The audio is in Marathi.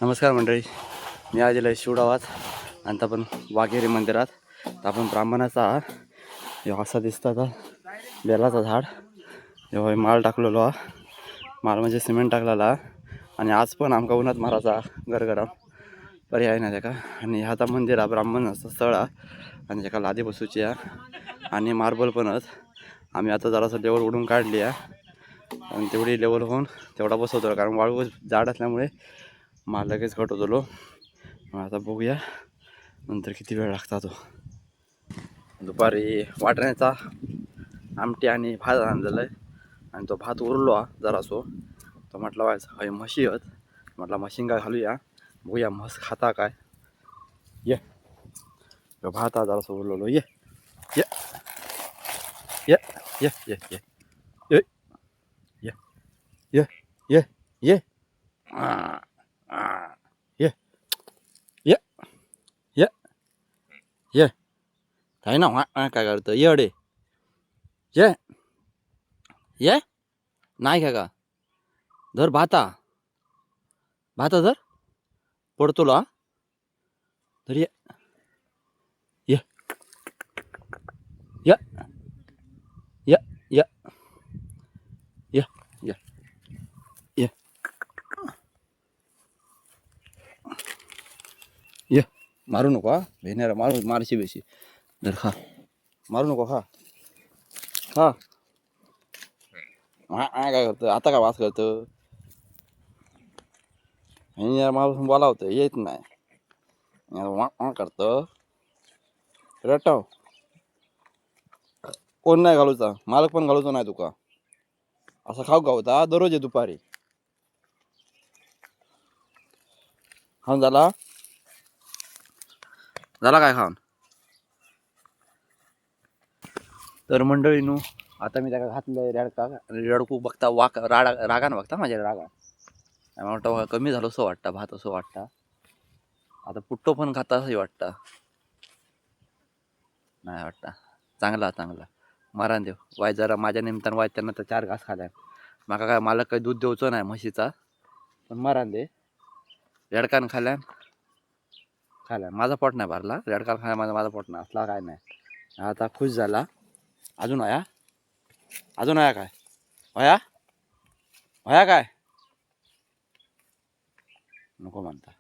नमस्कार मंडळी, मी आज आहे शिवडावात आणि आपण वाघेरी मंदिरात. तर आपण ब्राह्मणाचा असा दिसतं आता बेलाचा झाड जेव्हा माल टाकलेलो हा. माल म्हणजे सिमेंट टाकलेला आणि आज पण आमका उन्हात मारायचा गरगरम पर्याय नाही त्याका. आणि आता मंदिर हा ब्राह्मणाचं स्थळ आणि त्याका लादी बसूची आहे आणि मार्बल पणच आम्ही आता जरासं लेवल उडून काढली आहे आणि तेवढी लेवल होऊन तेवढा बसवतो, कारण वाळू जाड असल्यामुळे माल लगेच घट होतो. आता बघूया नंतर किती वेळ लागता. तो दुपारी वाटण्याचा आमटी आणि भात आणलेला आहे आणि तो भात उरलो हा जरासो. तो म्हटलं व्हायचं हय म्हशी आहेत, म्हटलं म्हशीन काय घालूया, बघूया म्हस खाता काय. ये भात हा जरासो उरलेलो. ये ये ये ये ये ये ये ये ये ये ये ये ये ये ये काय ना काय करतं ये अडे ये ये नाही का धर भाता भाता धर पडतो ला तर ये ये ये ये ये ये ये ये ये मारू नको हा भेण्याला, मारू मारशी बेशी धर खा, मारू नको खा खा. काय करतं आता, काय वास करतं हे माणूस बोलावतं येत नाही करतं रटाव. कोण नाही घालूचा, मालक पण घालूचा नाही तुका. असं खाऊ गावता दररोज आहे दुपारी खाऊन झाला झाला काय खाऊन. तर मंडळीनू आता मी त्याला घातलंय रेडका आणि रेडकू बघता वाक रागानं बघता माझ्या रागा वाटतं कमी झालं असं वाटतं, भात असं वाटतं. आता पुट्टो पण खाता असंही वाटतं नाही वाटतं. चांगला चांगला मारान देव वाय जरा माझ्या निमित्तानं वाय त्यांना तर 4 घास खाल्या. माका काय मला काही दूध देऊचं नाही म्हशीचा, पण मारान दे. रेडकान खाल्या माझा पोट नाही भरला, रेडकान खाल्या माझा पोट नाही असला काय नाही. आता खुश झाला. अजून आया काय वया काय नको म्हणता.